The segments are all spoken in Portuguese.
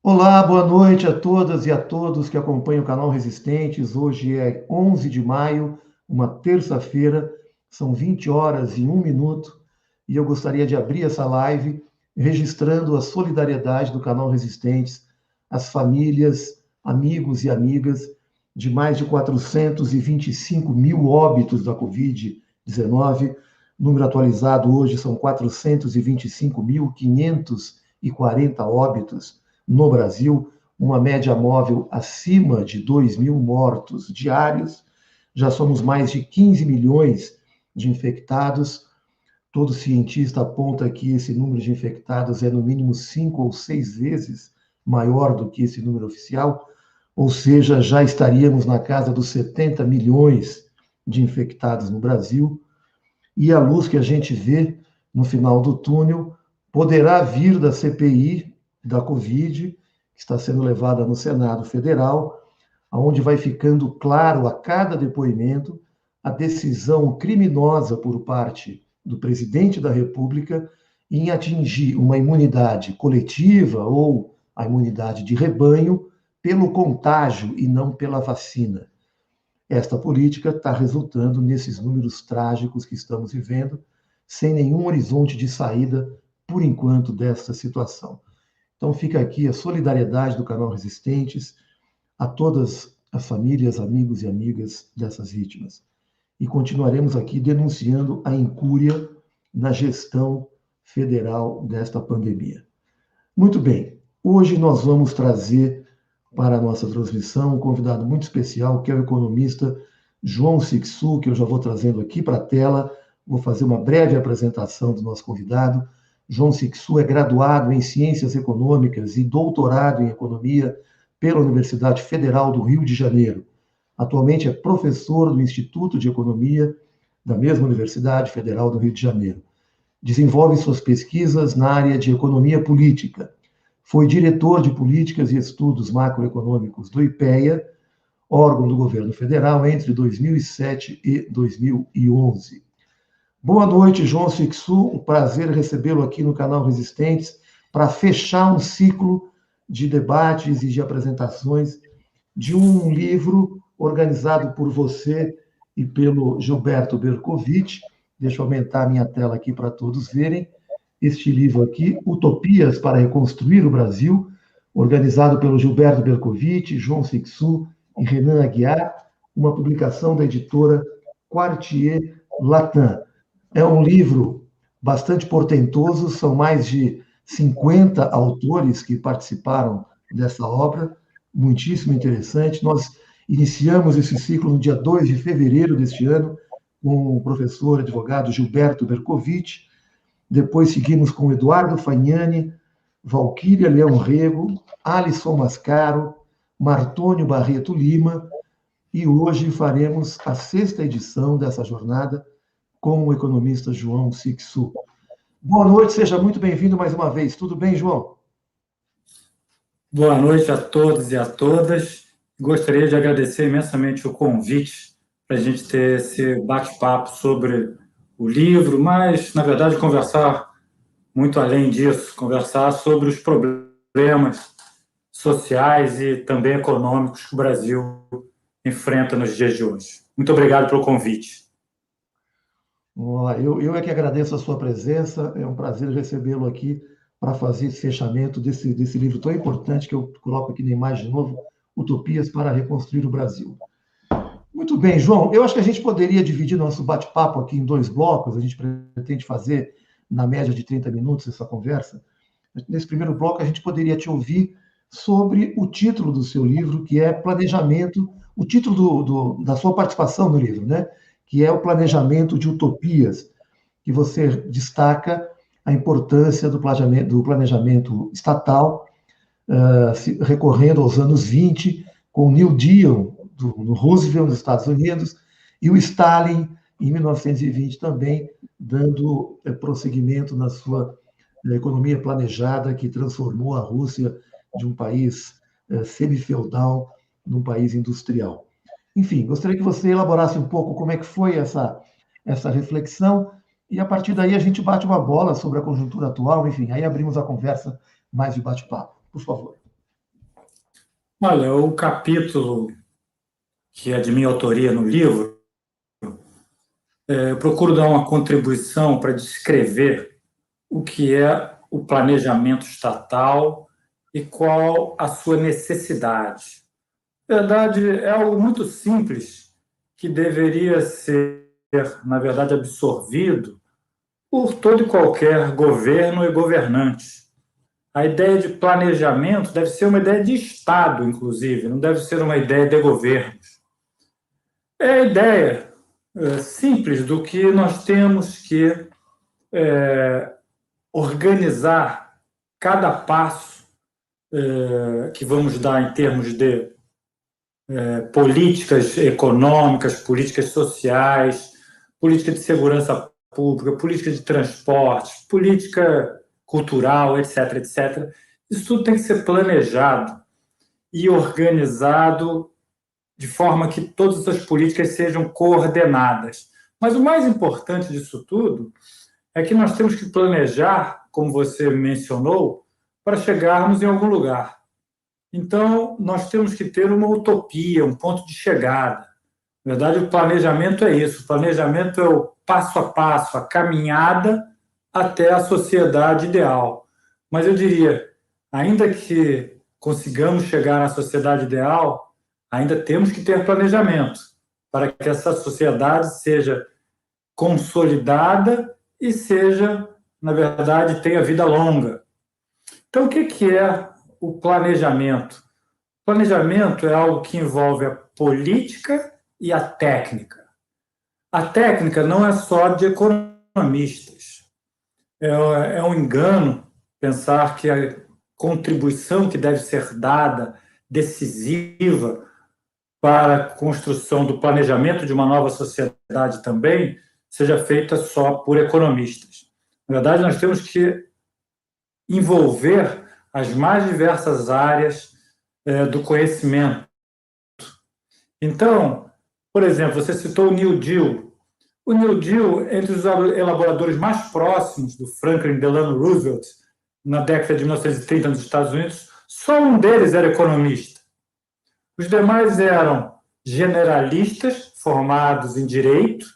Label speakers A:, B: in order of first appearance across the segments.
A: Olá, boa noite a todas e a todos que acompanham o canal Resistentes. Hoje é 11 de maio, uma terça-feira, são 20 horas e 1 minuto, e eu gostaria de abrir essa live registrando a solidariedade do canal Resistentes às famílias, amigos e amigas de mais de 425 mil óbitos da Covid-19. Número atualizado hoje são 425.540 óbitos no Brasil, uma média móvel acima de 2.000 mortos diários. Já somos mais de 15 milhões de infectados. Todo cientista aponta que esse número de infectados é no mínimo 5 ou 6 vezes maior do que esse número oficial, ou seja, já estaríamos na casa dos 70 milhões de infectados no Brasil. E a luz que a gente vê no final do túnel poderá vir da CPI da Covid, que está sendo levada no Senado Federal, onde vai ficando claro a cada depoimento a decisão criminosa por parte do presidente da República em atingir uma imunidade coletiva ou a imunidade de rebanho pelo contágio e não pela vacina. Esta política está resultando nesses números trágicos que estamos vivendo, sem nenhum horizonte de saída, por enquanto, desta situação. Então, fica aqui a solidariedade do canal Resistentes a todas as famílias, amigos e amigas dessas vítimas. E continuaremos aqui denunciando a incúria na gestão federal desta pandemia. Muito bem, hoje nós vamos trazer para a nossa transmissão um convidado muito especial, que é o economista João Sixu, que eu já vou trazendo aqui para a tela. Vou fazer uma breve apresentação do nosso convidado. João Sixu é graduado em Ciências Econômicas e doutorado em Economia pela Universidade Federal do Rio de Janeiro. Atualmente é professor do Instituto de Economia da mesma Universidade Federal do Rio de Janeiro. Desenvolve suas pesquisas na área de economia política. Foi diretor de políticas e estudos macroeconômicos do IPEA, órgão do governo federal, entre 2007 e 2011. Boa noite, João Sixu. Um prazer recebê-lo aqui no canal Resistentes para fechar um ciclo de debates e de apresentações de um livro organizado por você e pelo Gilberto Bercovitch. Deixa eu aumentar a minha tela aqui para todos verem. Este livro aqui, Utopias para Reconstruir o Brasil, organizado pelo Gilberto Bercovitch, João Sixu e Renan Aguiar, uma publicação da editora Quartier Latam. É um livro bastante portentoso, são mais de 50 autores que participaram dessa obra, muitíssimo interessante. Nós iniciamos esse ciclo no dia 2 de fevereiro deste ano, com o professor advogado Gilberto Bercovitch. Depois seguimos com Eduardo Fagnani, Valquíria Leão Rego, Alisson Mascaro, Martônio Barreto Lima, e hoje faremos a 6ª edição dessa jornada com o economista João Sixu. Boa noite, seja muito bem-vindo mais uma vez. Tudo bem, João?
B: Boa noite a todos e a todas. Gostaria de agradecer imensamente o convite para a gente ter esse bate-papo sobre o livro, mas, na verdade, conversar muito além disso, conversar sobre os problemas sociais e também econômicos que o Brasil enfrenta nos dias de hoje. Muito obrigado pelo convite.
A: Eu é que agradeço a sua presença, é um prazer recebê-lo aqui para fazer esse fechamento desse livro tão importante que eu coloco aqui na imagem de novo, Utopias para Reconstruir o Brasil. Muito bem, João, eu acho que a gente poderia dividir nosso bate-papo aqui em 2 blocos, a gente pretende fazer na média de 30 minutos essa conversa. Nesse primeiro bloco, a gente poderia te ouvir sobre o título do seu livro, que é Planejamento, o título da sua participação no livro, né? Que é o Planejamento de Utopias, que você destaca a importância do planejamento estatal, recorrendo aos anos 20, com o New Deal, no Roosevelt, nos Estados Unidos, e o Stalin, em 1920, também dando prosseguimento na sua economia planejada, que transformou a Rússia de um país semi-feudal num país industrial. Enfim, gostaria que você elaborasse um pouco como é que foi essa reflexão, e a partir daí a gente bate uma bola sobre a conjuntura atual, enfim, aí abrimos a conversa mais de bate-papo. Por favor.
B: Olha, o capítulo que é de minha autoria no livro, eu procuro dar uma contribuição para descrever o que é o planejamento estatal e qual a sua necessidade. Na verdade, é algo muito simples que deveria ser, na verdade, absorvido por todo e qualquer governo e governante. A ideia de planejamento deve ser uma ideia de Estado, inclusive, não deve ser uma ideia de governos. É a ideia simples do que nós temos que organizar cada passo que vamos dar em termos de políticas econômicas, políticas sociais, política de segurança pública, política de transporte, política cultural, etc, etc. Isso tudo tem que ser planejado e organizado de forma que todas essas políticas sejam coordenadas. Mas o mais importante disso tudo é que nós temos que planejar, como você mencionou, para chegarmos em algum lugar. Então, nós temos que ter uma utopia, um ponto de chegada. Na verdade, o planejamento é isso. O planejamento é o passo a passo, a caminhada até a sociedade ideal. Mas eu diria, ainda que consigamos chegar na sociedade ideal, ainda temos que ter planejamento para que essa sociedade seja consolidada e seja, na verdade, tenha vida longa. Então, o que é o planejamento? O planejamento é algo que envolve a política e a técnica. A técnica não é só de economistas. É um engano pensar que a contribuição que deve ser dada, decisiva, para a construção do planejamento de uma nova sociedade também, seja feita só por economistas. Na verdade, nós temos que envolver as mais diversas áreas do conhecimento. Então, por exemplo, você citou o New Deal. O New Deal, entre os elaboradores mais próximos do Franklin Delano Roosevelt, na década de 1930 nos Estados Unidos, só um deles era economista. Os demais eram generalistas, formados em direito,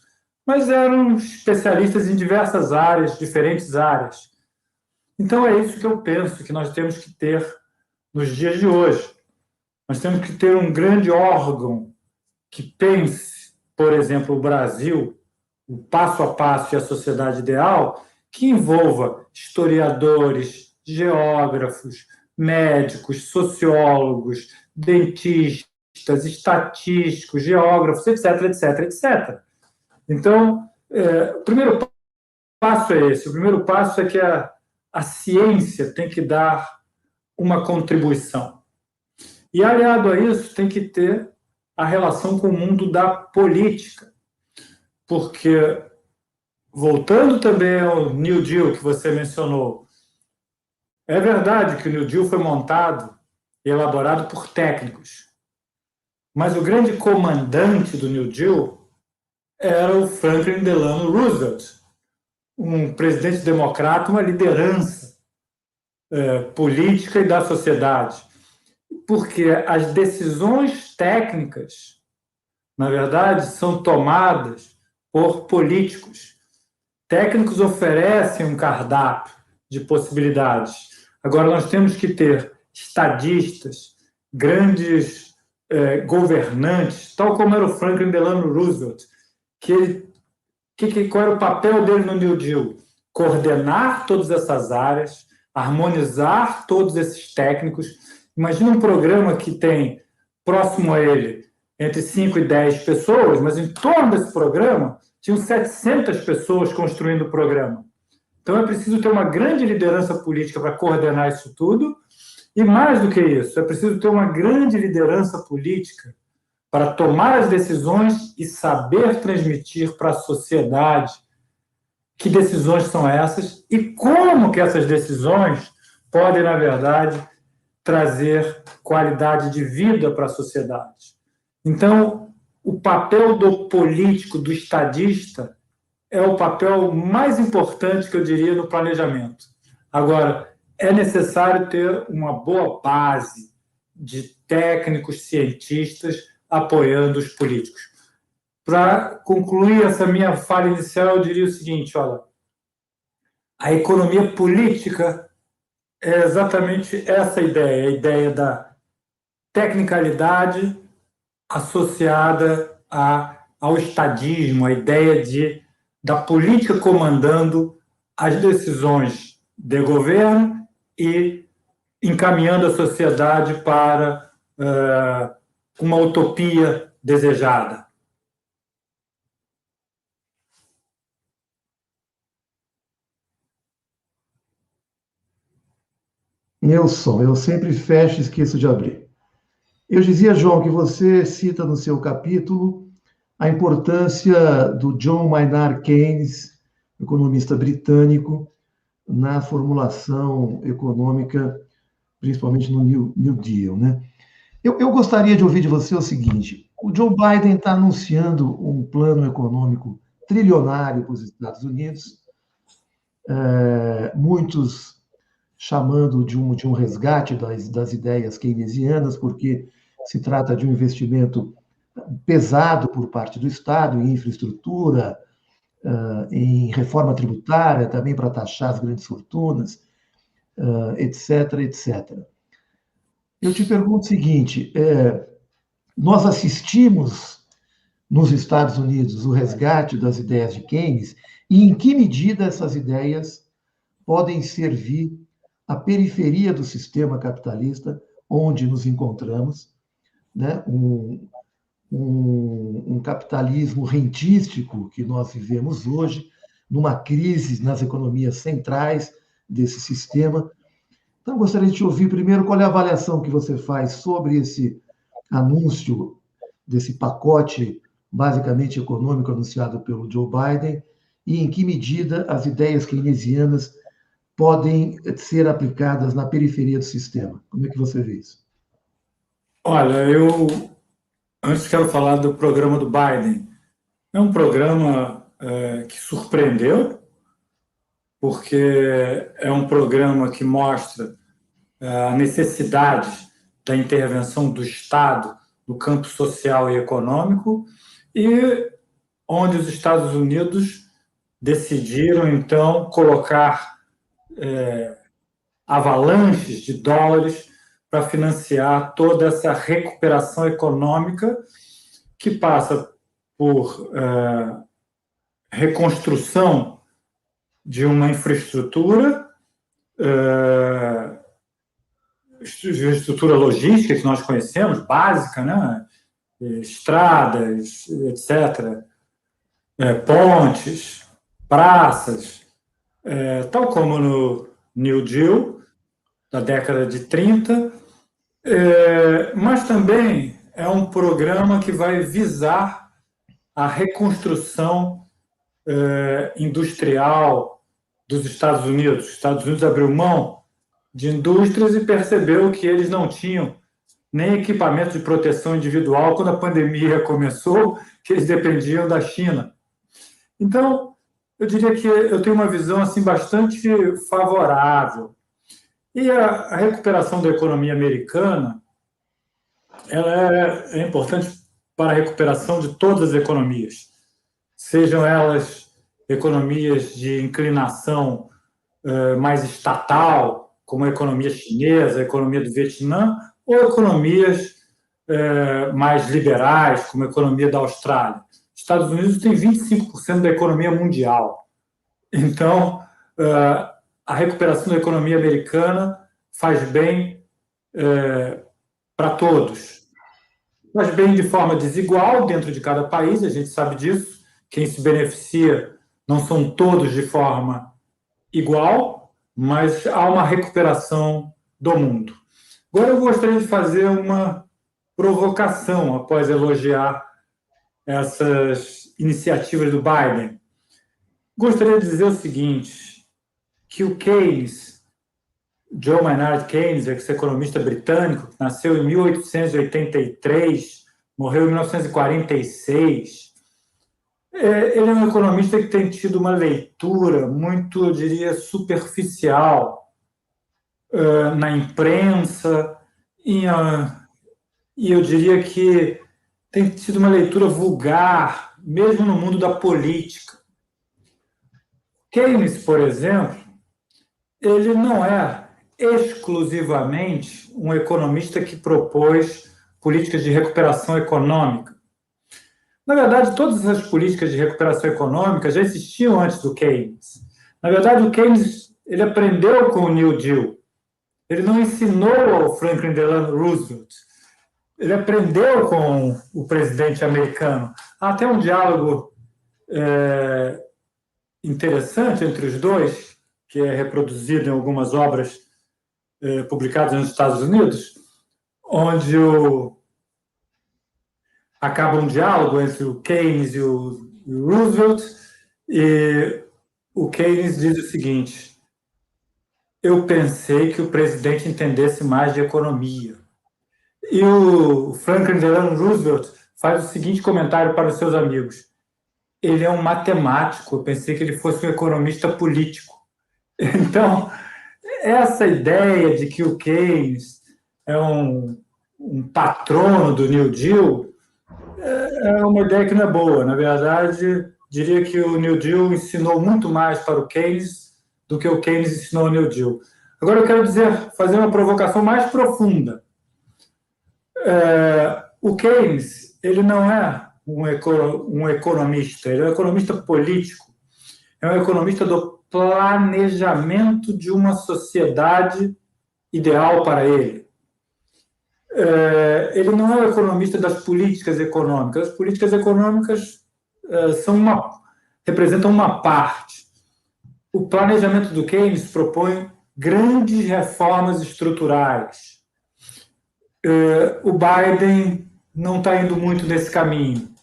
B: mas eram especialistas em diversas áreas, diferentes áreas. Então, é isso que eu penso que nós temos que ter nos dias de hoje. Nós temos que ter um grande órgão que pense, por exemplo, o Brasil, o passo a passo e a sociedade ideal, que envolva historiadores, geógrafos, médicos, sociólogos, dentistas, estatísticos, geógrafos, etc, etc, etc. Então, o primeiro passo é esse. O primeiro passo é que a ciência tem que dar uma contribuição. E, aliado a isso, tem que ter a relação com o mundo da política. Porque, voltando também ao New Deal que você mencionou, é verdade que o New Deal foi montado e elaborado por técnicos. Mas o grande comandante do New Deal era o Franklin Delano Roosevelt, um presidente democrata, uma liderança política e da sociedade. Porque as decisões técnicas, na verdade, são tomadas por políticos. Técnicos oferecem um cardápio de possibilidades. Agora, nós temos que ter estadistas, grandes governantes, tal como era o Franklin Delano Roosevelt, qual era o papel dele no New Deal? Coordenar todas essas áreas, harmonizar todos esses técnicos. Imagina um programa que tem, próximo a ele, entre 5 e 10 pessoas, mas em torno desse programa tinham 700 pessoas construindo o programa. Então, é preciso ter uma grande liderança política para coordenar isso tudo, e mais do que isso, é preciso ter uma grande liderança política para tomar as decisões e saber transmitir para a sociedade que decisões são essas e como que essas decisões podem, na verdade, trazer qualidade de vida para a sociedade. Então, o papel do político, do estadista, é o papel mais importante que eu diria no planejamento. Agora, é necessário ter uma boa base de técnicos, cientistas, apoiando os políticos. Para concluir essa minha fala inicial, eu diria o seguinte, olha, a economia política é exatamente essa ideia, a ideia da tecnicalidade associada ao estadismo, a ideia da política comandando as decisões de governo e encaminhando a sociedade para uma utopia desejada.
A: Nilson, eu sempre fecho e esqueço de abrir. Eu dizia, João, que você cita no seu capítulo a importância do John Maynard Keynes, economista britânico, na formulação econômica, principalmente no New Deal, né? Eu gostaria de ouvir de você o seguinte: o Joe Biden está anunciando um plano econômico trilionário para os Estados Unidos, muitos chamando de um resgate das ideias keynesianas, porque se trata de um investimento pesado por parte do Estado em infraestrutura, em reforma tributária, também para taxar as grandes fortunas, etc, etc. Eu te pergunto o seguinte: nós assistimos nos Estados Unidos o resgate das ideias de Keynes e em que medida essas ideias podem servir à periferia do sistema capitalista onde nos encontramos, né? Um capitalismo rentístico que nós vivemos hoje, numa crise nas economias centrais desse sistema. Então, gostaria de te ouvir primeiro qual é a avaliação que você faz sobre esse anúncio desse pacote basicamente econômico anunciado pelo Joe Biden e em que medida as ideias keynesianas podem ser aplicadas na periferia do sistema. Como é que você vê isso?
B: Olha, eu antes quero falar do programa do Biden. É um programa que surpreendeu, porque é um programa que mostra a necessidade da intervenção do Estado no campo social e econômico, e onde os Estados Unidos decidiram, então, colocar avalanches de dólares para financiar toda essa recuperação econômica que passa por reconstrução de uma infraestrutura, infraestrutura logística que nós conhecemos, básica, né? Estradas, etc., pontes, praças, tal como no New Deal, da década de 30, mas também é um programa que vai visar a reconstrução industrial dos Estados Unidos. Os Estados Unidos abriu mão de indústrias e percebeu que eles não tinham nem equipamento de proteção individual quando a pandemia começou, que eles dependiam da China. Então, eu diria que eu tenho uma visão assim bastante favorável. E a recuperação da economia americana, ela é importante para a recuperação de todas as economias, sejam elas economias de inclinação mais estatal, como a economia chinesa, a economia do Vietnã, ou economias mais liberais, como a economia da Austrália. Os Estados Unidos têm 25% da economia mundial. Então, a recuperação da economia americana faz bem para todos. Faz bem de forma desigual dentro de cada país, a gente sabe disso. Quem se beneficia não são todos de forma igual, mas há uma recuperação do mundo. Agora eu gostaria de fazer uma provocação após elogiar essas iniciativas do Biden. Gostaria de dizer o seguinte, que o Keynes, John Maynard Keynes, esse economista britânico, que nasceu em 1883, morreu em 1946, ele é um economista que tem tido uma leitura muito, eu diria, superficial na imprensa E eu diria que tem sido uma leitura vulgar, mesmo no mundo da política. Keynes, por exemplo, ele não é exclusivamente um economista que propôs políticas de recuperação econômica. Na verdade, todas as políticas de recuperação econômica já existiam antes do Keynes. Na verdade, o Keynes ele aprendeu com o New Deal. Ele não ensinou ao Franklin Delano Roosevelt. Ele aprendeu com o presidente americano. Há até um diálogo interessante entre os dois, que é reproduzido em algumas obras publicadas nos Estados Unidos, onde acaba um diálogo entre o Keynes e o Roosevelt, e o Keynes diz o seguinte: eu pensei que o presidente entendesse mais de economia. E o Franklin Delano Roosevelt faz o seguinte comentário para os seus amigos: ele é um matemático, eu pensei que ele fosse um economista político. Então, essa ideia de que o Keynes é um patrono do New Deal é uma ideia que não é boa. Na verdade, diria que o New Deal ensinou muito mais para o Keynes do que o Keynes ensinou ao New Deal. Agora eu quero fazer uma provocação mais profunda. O Keynes, ele não é um economista, ele é um economista político, é um economista do planejamento de uma sociedade ideal para ele. Ele não é um economista das políticas econômicas. As políticas econômicas representam uma parte. O planejamento do Keynes propõe grandes reformas estruturais. O Biden não está indo muito nesse caminho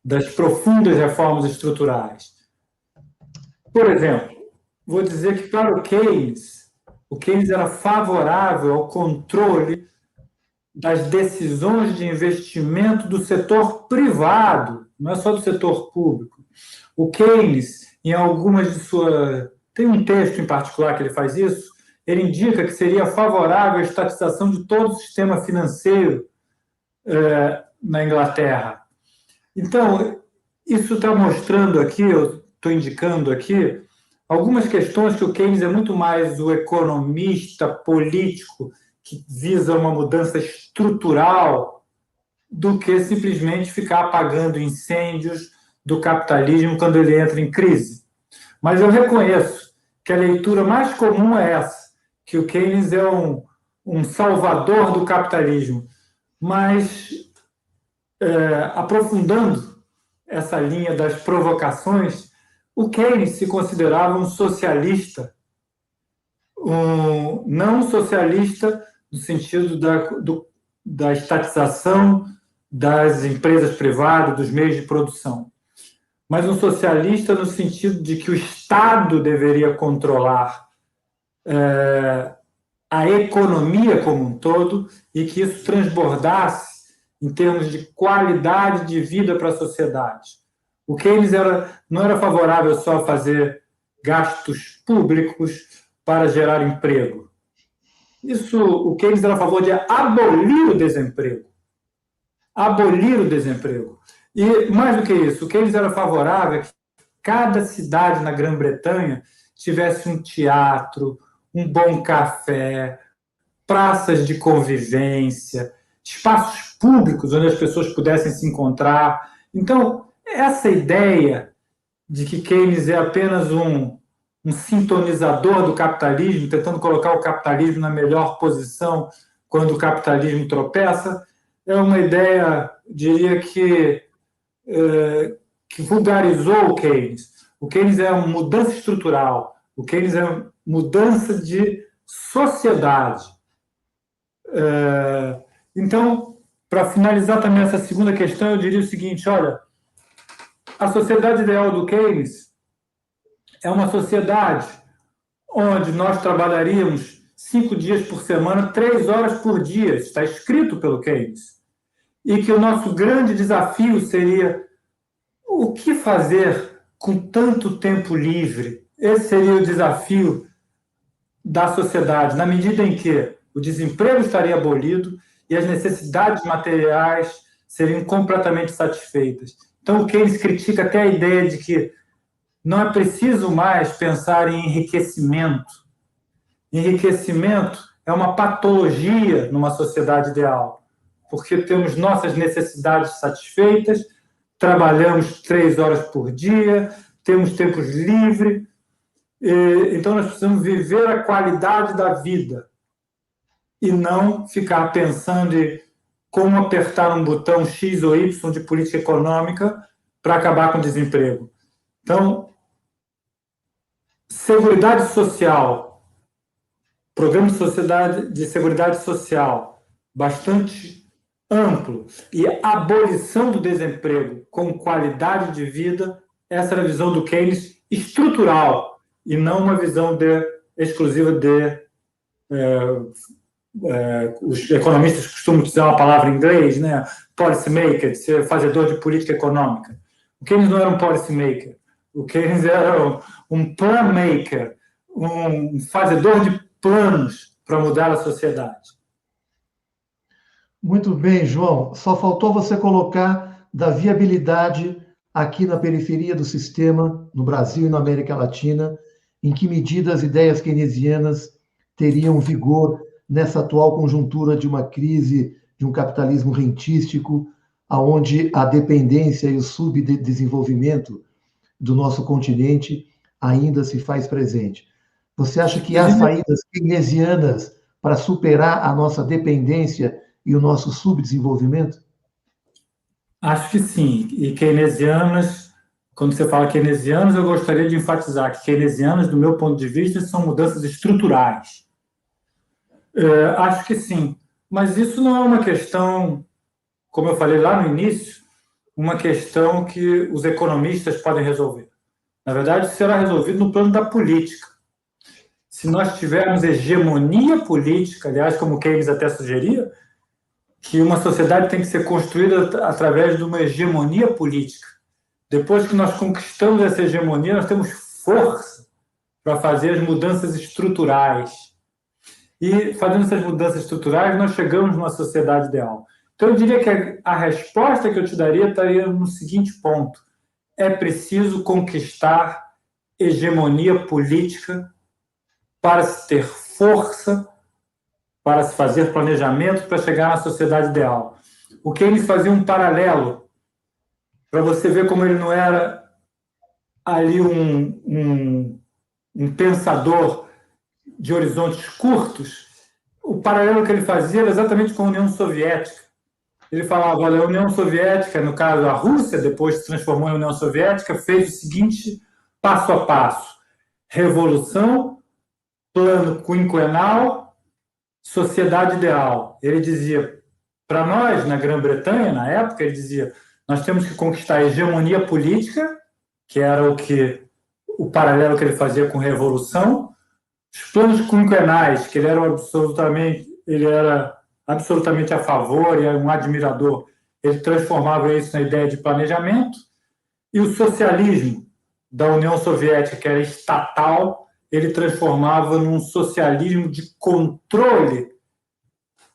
B: das profundas reformas estruturais. Por exemplo, vou dizer que para o Keynes era favorável ao controle das decisões de investimento do setor privado, não é só do setor público. O Keynes, em algumas de suas... Tem um texto em particular que ele faz isso, ele indica que seria favorável à estatização de todo o sistema financeiro na Inglaterra. Então, isso está mostrando aqui, eu estou indicando aqui, algumas questões que o Keynes é muito mais o economista político que visa uma mudança estrutural do que simplesmente ficar apagando incêndios do capitalismo quando ele entra em crise. Mas eu reconheço que a leitura mais comum é essa, que o Keynes é um salvador do capitalismo. Mas, aprofundando essa linha das provocações, o Keynes se considerava um socialista, não um socialista no sentido da estatização das empresas privadas, dos meios de produção, mas um socialista no sentido de que o Estado deveria controlar a economia como um todo e que isso transbordasse em termos de qualidade de vida para a sociedade. O Keynes não era favorável só a fazer gastos públicos para gerar emprego. O Keynes era a favor de abolir o desemprego. Abolir o desemprego. E, mais do que isso, o Keynes era favorável a que cada cidade na Grã-Bretanha tivesse um teatro, um bom café, praças de convivência, espaços públicos onde as pessoas pudessem se encontrar. Então, essa ideia de que Keynes é apenas um sintonizador do capitalismo, tentando colocar o capitalismo na melhor posição quando o capitalismo tropeça, é uma ideia, diria que vulgarizou o Keynes. O Keynes é uma mudança estrutural, o Keynes é uma mudança de sociedade. Então, para finalizar também essa segunda questão, eu diria o seguinte: olha, a sociedade ideal do Keynes é uma sociedade onde nós trabalharíamos 5 dias por semana, 3 horas por dia, está escrito pelo Keynes, e que o nosso grande desafio seria o que fazer com tanto tempo livre. Esse seria o desafio da sociedade, na medida em que o desemprego estaria abolido e as necessidades materiais seriam completamente satisfeitas. Então, o Keynes critica até a ideia de que não é preciso mais pensar em enriquecimento. Enriquecimento é uma patologia numa sociedade ideal, porque temos nossas necessidades satisfeitas, trabalhamos 3 horas por dia, temos tempos livres, então nós precisamos viver a qualidade da vida e não ficar pensando em como apertar um botão X ou Y de política econômica para acabar com o desemprego. Então, seguridade social, programa de seguridade social bastante amplo e abolição do desemprego com qualidade de vida, essa era a visão do Keynes estrutural e não uma visão exclusiva de os economistas costumam usar uma palavra em inglês, né? Policy maker, ser fazedor de política econômica. O Keynes não era um policy maker, o Keynes era um plan maker, um fazedor de planos para mudar a sociedade.
A: Muito bem, João. Só faltou você colocar da viabilidade aqui na periferia do sistema, no Brasil e na América Latina, em que medida as ideias keynesianas teriam vigor nessa atual conjuntura de uma crise, de um capitalismo rentístico, aonde a dependência e o subdesenvolvimento do nosso continente ainda se faz presente. Você acha que há saídas keynesianas para superar a nossa dependência e o nosso subdesenvolvimento?
B: Acho que sim. E keynesianas, quando você fala keynesianos, eu gostaria de enfatizar que keynesianas, do meu ponto de vista, são mudanças estruturais. Acho que sim. Mas isso não é uma questão, como eu falei lá no início, uma questão que os economistas podem resolver. Na verdade, será resolvido no plano da política. Se nós tivermos hegemonia política, aliás, como Keynes até sugeria, que uma sociedade tem que ser construída através de uma hegemonia política. Depois que nós conquistamos essa hegemonia, nós temos força para fazer as mudanças estruturais. E fazendo essas mudanças estruturais, nós chegamos numa sociedade ideal. Então, eu diria que a resposta que eu te daria estaria no seguinte ponto: é preciso conquistar hegemonia política para se ter força, para se fazer planejamento, para chegar na sociedade ideal. O Keynes fazia um paralelo, para você ver como ele não era ali um pensador de horizontes curtos. O paralelo que ele fazia era exatamente com a União Soviética. Ele falava, olha, a União Soviética, no caso a Rússia, depois se transformou em União Soviética, fez o seguinte passo a passo: revolução, plano quinquenal, sociedade ideal. Ele dizia, para nós, na Grã-Bretanha, na época, ele dizia, nós temos que conquistar a hegemonia política, que era o paralelo que ele fazia com revolução, os planos quinquenais, que ele era absolutamente a favor e era um admirador, ele transformava isso na ideia de planejamento, e o socialismo da União Soviética, que era estatal, ele transformava num socialismo de controle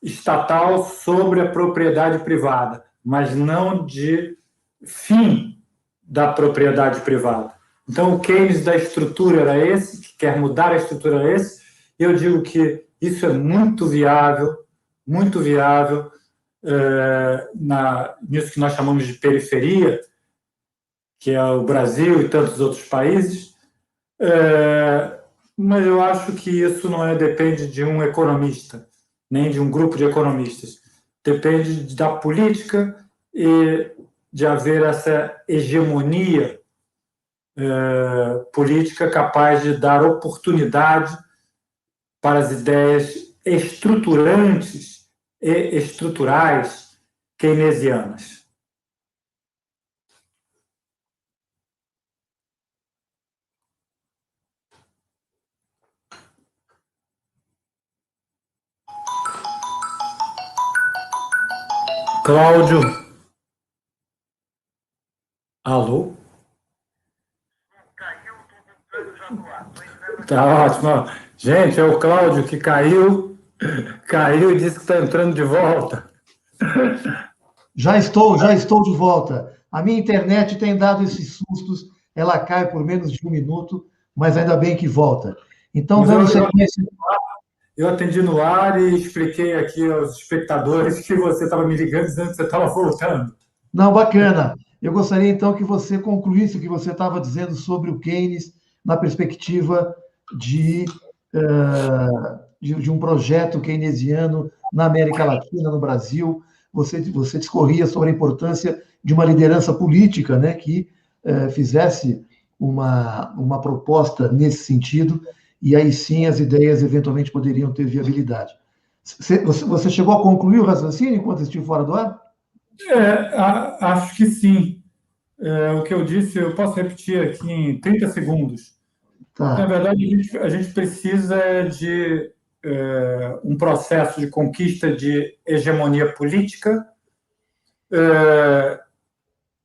B: estatal sobre a propriedade privada, mas não de fim da propriedade privada. Então, o Keynes da estrutura era esse, que quer mudar a estrutura era esse. Eu digo que isso é muito viável nisso que nós chamamos de periferia, que é o Brasil e tantos outros países, mas eu acho que isso não depende de um economista, nem de um grupo de economistas. Depende da política e de haver essa hegemonia política capaz de dar oportunidade para as ideias estruturantes e estruturais keynesianas. Cláudio. Alô? Tá ótimo. Gente, é o Cláudio que caiu Caiu e disse que está entrando de volta.
A: Já estou de volta. A minha internet tem dado esses sustos, ela cai por menos de um minuto, mas ainda bem que volta. Então,
B: Mas
A: dando sequência.
B: eu atendi no ar e expliquei aqui aos espectadores que você estava me ligando dizendo que você estava voltando.
A: Não, bacana. Eu gostaria então que você concluísse o que você estava dizendo sobre o Keynes na perspectiva de, de um projeto keynesiano na América Latina, no Brasil. Você discorria sobre a importância de uma liderança política, né, que fizesse uma proposta nesse sentido, e aí sim as ideias eventualmente poderiam ter viabilidade. Você chegou a concluir o raciocínio enquanto estive fora do ar?
B: Acho que sim. O que eu disse, eu posso repetir aqui em 30 segundos. Na
A: Tá.
B: verdade, a gente precisa de um processo de conquista de hegemonia política,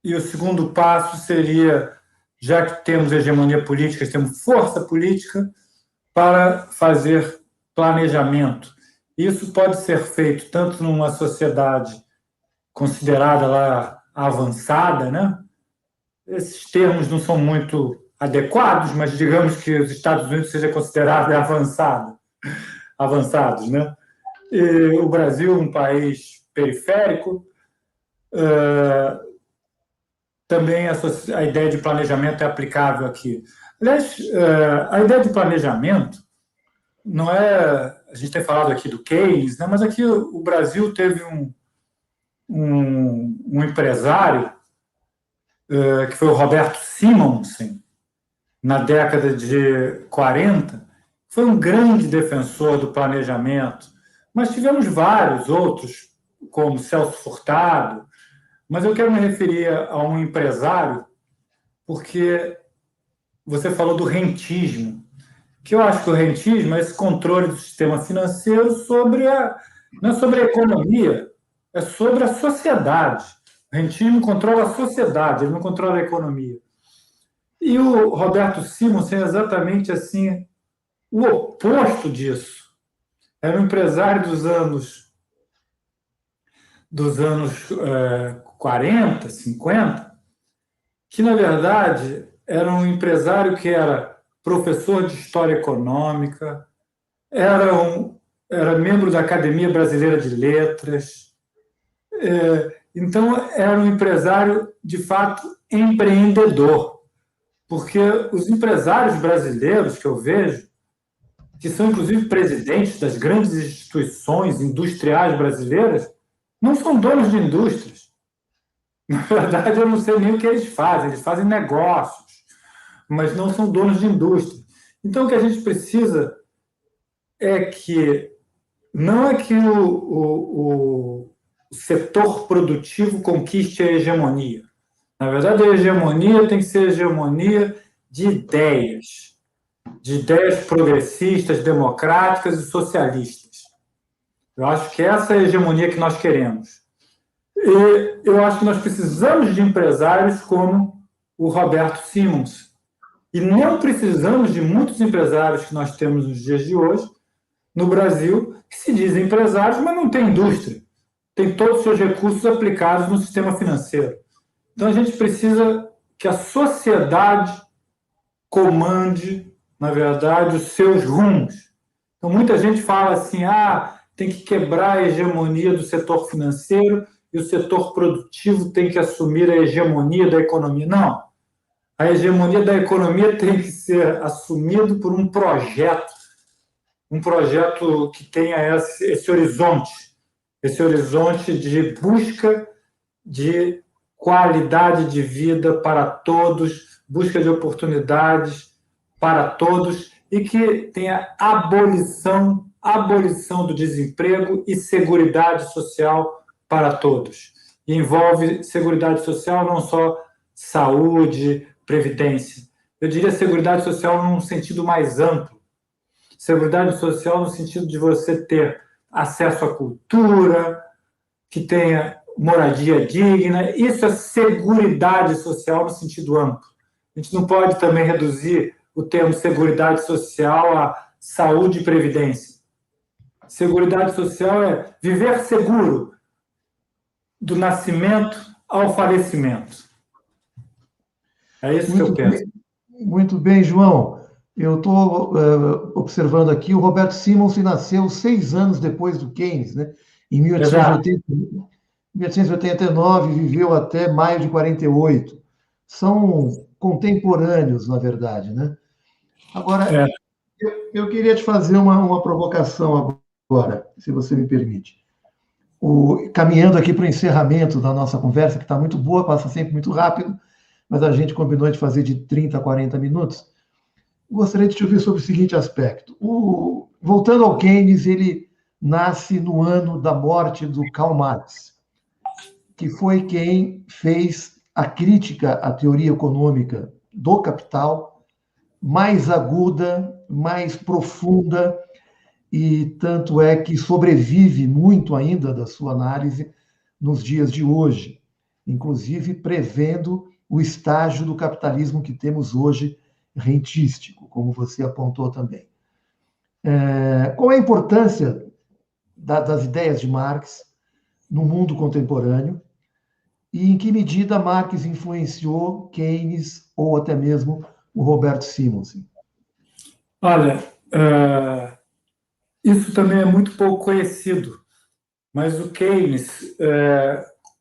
B: e o segundo passo seria, já que temos hegemonia política, temos força política, para fazer planejamento. Isso pode ser feito tanto numa sociedade considerada lá avançada, né? Esses termos não são muito adequados, mas digamos que os Estados Unidos seja considerado avançados, né? E o Brasil, um país periférico, também a ideia de planejamento é aplicável aqui. Aliás, a ideia de planejamento não é... A gente tem falado aqui do Keynes, né? Mas aqui o Brasil teve um empresário que foi o Roberto Simonsen, na década de 40, foi um grande defensor do planejamento, mas tivemos vários outros, como Celso Furtado, mas eu quero me referir a um empresário, porque você falou do rentismo, que eu acho que o rentismo é esse controle do sistema financeiro não é sobre a economia, é sobre a sociedade. O rentismo controla a sociedade, ele não controla a economia. E o Roberto Simonsen é exatamente assim, o oposto disso. Era um empresário dos anos 40, 50, que, na verdade, era um empresário que era professor de História Econômica, era membro da Academia Brasileira de Letras. Então, era um empresário, de fato, empreendedor. Porque os empresários brasileiros que eu vejo, que são inclusive presidentes das grandes instituições industriais brasileiras, não são donos de indústrias. Na verdade, eu não sei nem o que eles fazem negócios, mas não são donos de indústria. Então, o que a gente precisa é que não é que o setor produtivo conquiste a hegemonia. Na verdade, a hegemonia tem que ser hegemonia de ideias progressistas, democráticas e socialistas. Eu acho que essa é a hegemonia que nós queremos. E eu acho que nós precisamos de empresários como o Roberto Simonsen. E não precisamos de muitos empresários que nós temos nos dias de hoje, no Brasil, que se dizem empresários, mas não têm indústria. Tem todos os seus recursos aplicados no sistema financeiro. Então, a gente precisa que a sociedade comande, na verdade, os seus rumos. Então, muita gente fala assim, tem que quebrar a hegemonia do setor financeiro e o setor produtivo tem que assumir a hegemonia da economia. Não. A hegemonia da economia tem que ser assumido por um projeto que tenha esse horizonte de busca de qualidade de vida para todos, busca de oportunidades para todos e que tenha abolição do desemprego e seguridade social para todos. E envolve seguridade social não só saúde, previdência. Eu diria seguridade social num sentido mais amplo. Seguridade social no sentido de você ter acesso à cultura, que tenha moradia digna. Isso é seguridade social no sentido amplo. A gente não pode também reduzir o termo seguridade social a saúde e previdência. Seguridade social é viver seguro do nascimento ao falecimento. É isso que eu penso.
A: Muito bem, João. Eu estou observando aqui, o Roberto Simonsen nasceu 6 anos depois do Keynes, né? Em 1880, 1889, viveu até maio de 48. São contemporâneos, na verdade, né? Agora, eu queria te fazer uma provocação agora, se você me permite. Caminhando aqui para o encerramento da nossa conversa, que está muito boa, passa sempre muito rápido, mas a gente combinou de fazer de 30 a 40 minutos. Gostaria de te ouvir sobre o seguinte aspecto. Voltando ao Keynes, ele nasce no ano da morte do Karl Marx, que foi quem fez a crítica à teoria econômica do capital mais aguda, mais profunda, e tanto é que sobrevive muito ainda da sua análise nos dias de hoje, inclusive prevendo o estágio do capitalismo que temos hoje, rentístico, como você apontou também. Qual é a importância das ideias de Marx no mundo contemporâneo e em que medida Marx influenciou Keynes ou até mesmo o Roberto Simonsen?
B: Olha, isso também é muito pouco conhecido, mas o Keynes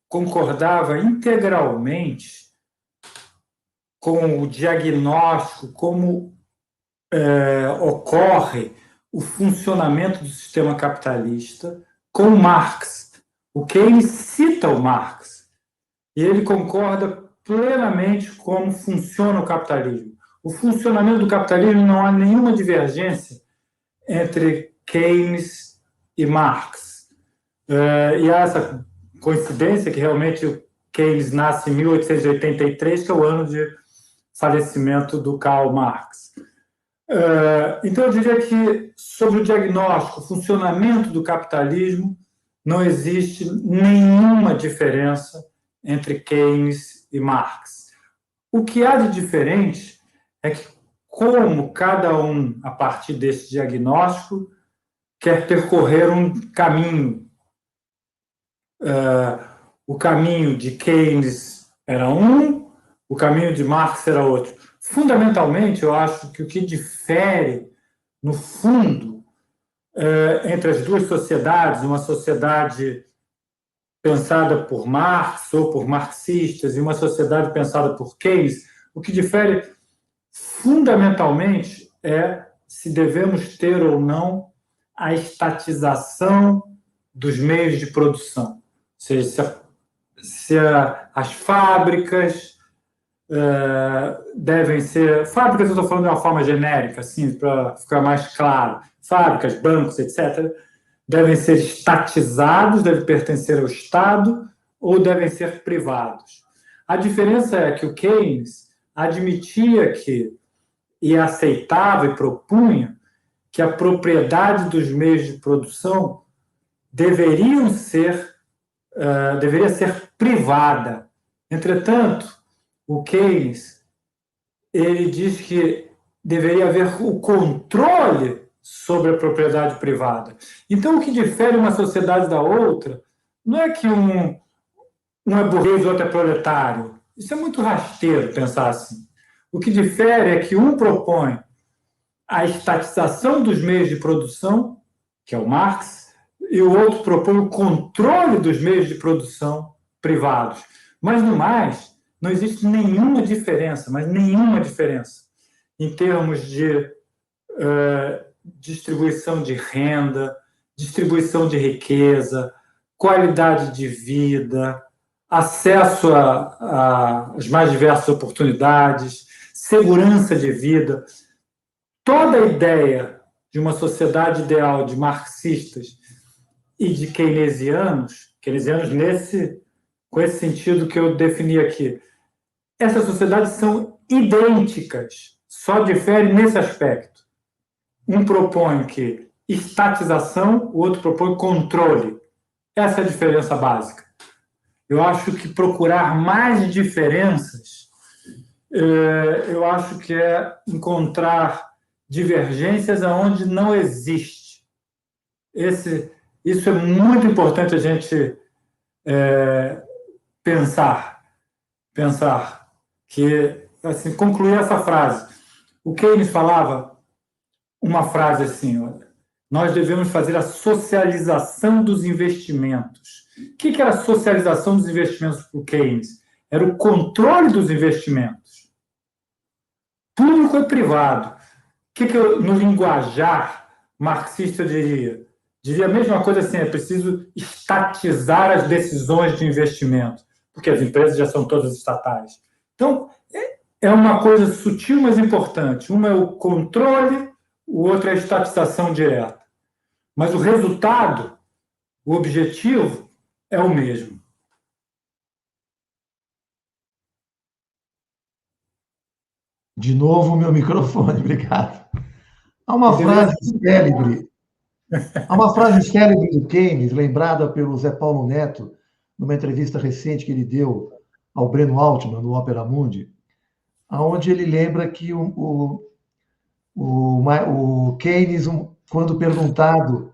B: concordava integralmente com o diagnóstico, como ocorre o funcionamento do sistema capitalista com Marx. O Keynes cita o Marx e ele concorda plenamente como funciona o capitalismo. O funcionamento do capitalismo, não há nenhuma divergência entre Keynes e Marx. E há essa coincidência que realmente o Keynes nasce em 1883, que é o ano de falecimento do Karl Marx. Então, eu diria que, sobre o diagnóstico, o funcionamento do capitalismo, não existe nenhuma diferença entre Keynes e Marx. O que há de diferente é que, como cada um, a partir desse diagnóstico, quer percorrer um caminho. O caminho de Keynes era um, o caminho de Marx era outro. Fundamentalmente, eu acho que o que difere, no fundo, entre as duas sociedades, uma sociedade pensada por Marx ou por marxistas e uma sociedade pensada por Keynes, o que difere fundamentalmente é se devemos ter ou não a estatização dos meios de produção. Ou seja, se as fábricas devem ser... Fábricas, eu estou falando de uma forma genérica, assim, para ficar mais claro. Fábricas, bancos, etc., devem ser estatizados, devem pertencer ao Estado ou devem ser privados. A diferença é que o Keynes admitia que, e aceitava e propunha, que a propriedade dos meios de produção deveria ser privada. Entretanto, o Keynes, ele diz que deveria haver o controle sobre a propriedade privada. Então, o que difere uma sociedade da outra não é que um é burguês e o outro é proletário. Isso é muito rasteiro pensar assim. O que difere é que um propõe a estatização dos meios de produção, que é o Marx, e o outro propõe o controle dos meios de produção privados. Mas, no mais, não existe nenhuma diferença, mas nenhuma diferença, em termos de distribuição de renda, distribuição de riqueza, qualidade de vida, acesso às mais diversas oportunidades, segurança de vida. Toda a ideia de uma sociedade ideal de marxistas e de keynesianos com esse sentido que eu defini aqui, essas sociedades são idênticas, só diferem nesse aspecto. Um propõe que estatização, o outro propõe controle. Essa é a diferença básica. Eu acho que procurar mais diferenças, eu acho que é encontrar divergências aonde não existe. Isso é muito importante a gente pensar que, assim, concluir essa frase. O Keynes falava uma frase assim: olha, nós devemos fazer a socialização dos investimentos. O que era a socialização dos investimentos para o Keynes? Era o controle dos investimentos, público e privado. Que no linguajar marxista eu diria? Diria a mesma coisa assim: é preciso estatizar as decisões de investimento, porque as empresas já são todas estatais. Então, é uma coisa sutil, mas importante. Uma é o controle, o outro é a estatização direta. Mas o resultado, o objetivo, é o mesmo.
A: De novo, meu microfone, obrigado. Há uma frase célebre do Keynes, lembrada pelo Zé Paulo Neto, numa entrevista recente que ele deu ao Breno Altman, no Opera Mundi, onde ele lembra que o Keynes, quando perguntado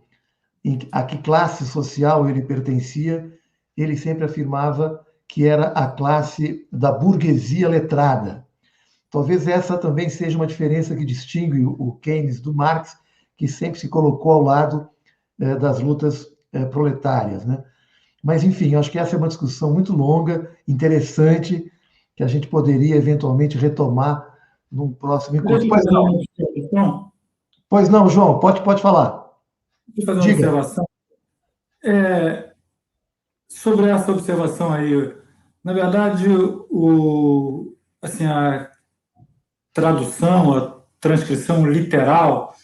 A: a que classe social ele pertencia, ele sempre afirmava que era a classe da burguesia letrada. Talvez essa também seja uma diferença que distingue o Keynes do Marx, que sempre se colocou ao lado das lutas proletárias, né? Mas, enfim, acho que essa é uma discussão muito longa, interessante, que a gente poderia eventualmente retomar num próximo encontro. Pois não, João, pode falar.
B: Deixa eu fazer uma observação. Sobre essa observação aí, na verdade, a tradução, a transcrição literal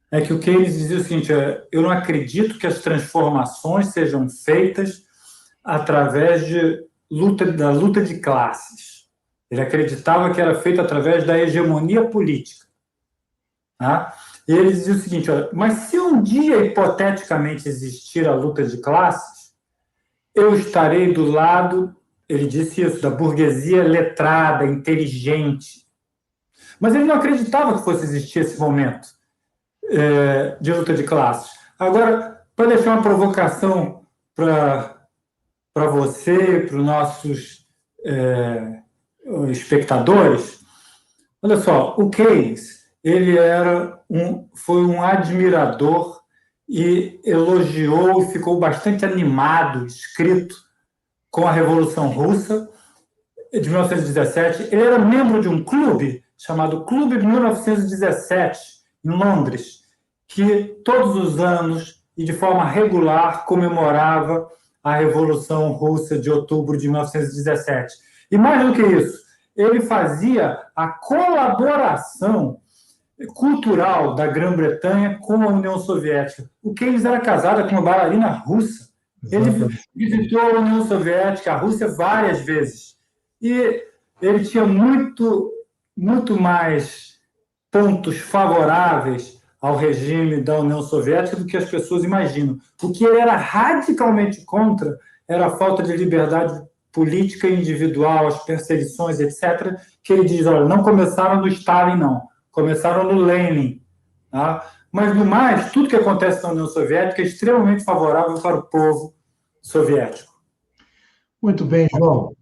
B: é que o Keynes dizia o seguinte: eu não acredito que as transformações sejam feitas através da luta de classes. Ele acreditava que era feito através da hegemonia política. Tá? E ele dizia o seguinte: olha, mas se um dia, hipoteticamente, existir a luta de classes, eu estarei do lado, ele disse isso, da burguesia letrada, inteligente. Mas ele não acreditava que fosse existir esse momento de luta de classes. Agora, para deixar uma provocação para você, para os nossos espectadores, olha só, o Keynes, ele foi um admirador e elogiou e ficou bastante animado, escrito com a Revolução Russa de 1917. Ele era membro de um clube chamado Clube de 1917, em Londres, que todos os anos e de forma regular comemorava a Revolução Russa de outubro de 1917. E mais do que isso, ele fazia a colaboração cultural da Grã-Bretanha com a União Soviética. O Keynes era casado com uma bailarina russa. Ele visitou a União Soviética, a Rússia, várias vezes. E ele tinha muito mais pontos favoráveis ao regime da União Soviética do que as pessoas imaginam. O que ele era radicalmente contra era a falta de liberdade política individual, as perseguições, etc., que ele diz: olha, não começaram no Stalin, não. Começaram no Lenin. Tá? Mas, no mais, tudo que acontece na União Soviética é extremamente favorável para o povo soviético.
A: Muito bem, João.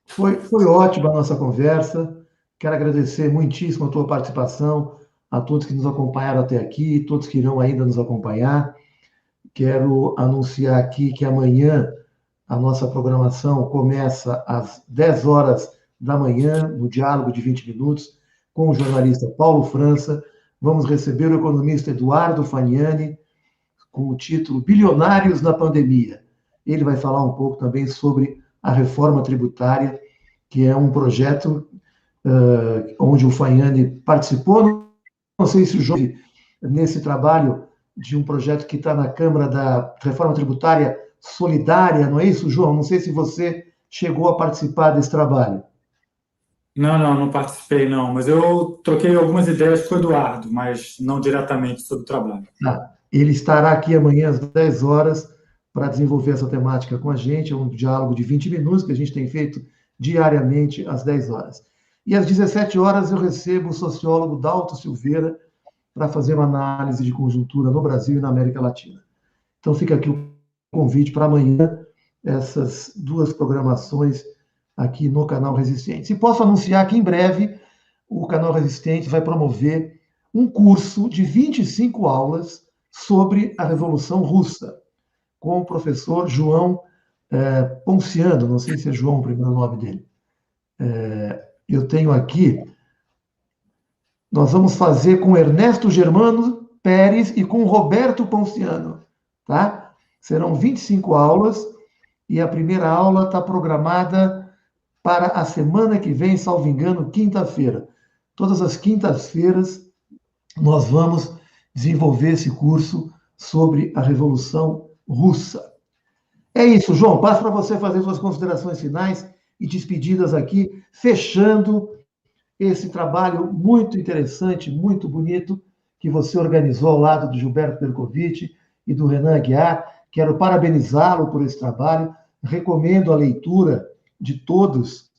A: Foi ótima a nossa conversa. Quero agradecer muitíssimo a tua participação, a todos que nos acompanharam até aqui, todos que irão ainda nos acompanhar. Quero anunciar aqui que amanhã a nossa programação começa às 10 horas da manhã, no Diálogo de 20 Minutos, com o jornalista Paulo França. Vamos receber o economista Eduardo Faniani, com o título Bilionários na Pandemia. Ele vai falar um pouco também sobre a reforma tributária, que é um projeto onde o Faniani participou. Não sei se o João, nesse trabalho de um projeto que está na Câmara da Reforma Tributária Solidária, não é isso, João? Não sei se você chegou a participar desse trabalho.
B: Não participei, não. Mas eu troquei algumas ideias com o Eduardo, mas não diretamente sobre o trabalho.
A: Ele estará aqui amanhã às 10 horas para desenvolver essa temática com a gente. É um diálogo de 20 minutos que a gente tem feito diariamente às 10 horas. E às 17 horas eu recebo o sociólogo Dalto Silveira para fazer uma análise de conjuntura no Brasil e na América Latina. Então fica aqui o convite para amanhã, essas duas programações aqui no Canal Resistentes. E posso anunciar que em breve o Canal Resistentes vai promover um curso de 25 aulas sobre a Revolução Russa, com o professor João Ponciano, não sei se é João o primeiro nome dele. Eu tenho aqui, nós vamos fazer com Ernesto Germano Pérez e com Roberto Ponciano, tá? Serão 25 aulas e a primeira aula está programada para a semana que vem, salvo engano, quinta-feira. Todas as quintas-feiras nós vamos desenvolver esse curso sobre a Revolução Russa. É isso, João. Passo para você fazer suas considerações finais e despedidas aqui, fechando esse trabalho muito interessante, muito bonito, que você organizou ao lado do Gilberto Bercovitch e do Renan Aguiar. Quero parabenizá-lo por esse trabalho. Recomendo a leitura de todos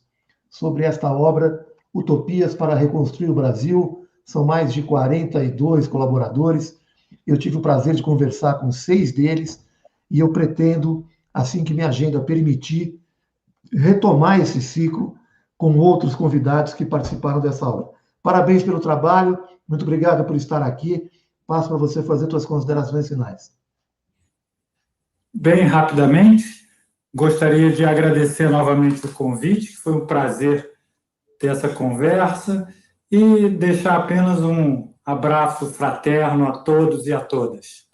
A: sobre esta obra, Utopias para Reconstruir o Brasil. São mais de 42 colaboradores. Eu tive o prazer de conversar com 6 deles e eu pretendo, assim que minha agenda permitir, retomar esse ciclo com outros convidados que participaram dessa aula. Parabéns pelo trabalho, muito obrigado por estar aqui. Passo para você fazer suas considerações finais.
B: Bem rapidamente, gostaria de agradecer novamente o convite, que foi um prazer ter essa conversa, e deixar apenas um abraço fraterno a todos e a todas.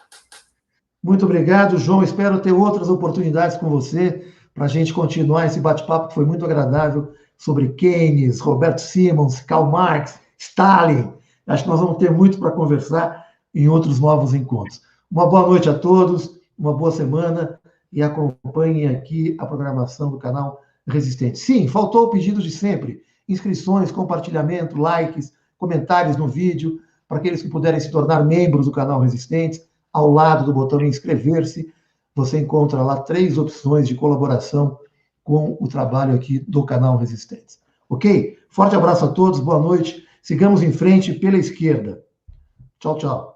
A: Muito obrigado, João. Espero ter outras oportunidades com você para a gente continuar esse bate-papo que foi muito agradável sobre Keynes, Roberto Simons, Karl Marx, Stalin. Acho que nós vamos ter muito para conversar em outros novos encontros. Uma boa noite a todos, uma boa semana e acompanhem aqui a programação do canal Resistente. Sim, faltou o pedido de sempre: inscrições, compartilhamento, likes, comentários no vídeo, para aqueles que puderem se tornar membros do canal Resistentes. Ao lado do botão inscrever-se, você encontra lá 3 opções de colaboração com o trabalho aqui do canal Resistentes. Ok? Forte abraço a todos, boa noite. Sigamos em frente pela esquerda. Tchau, tchau.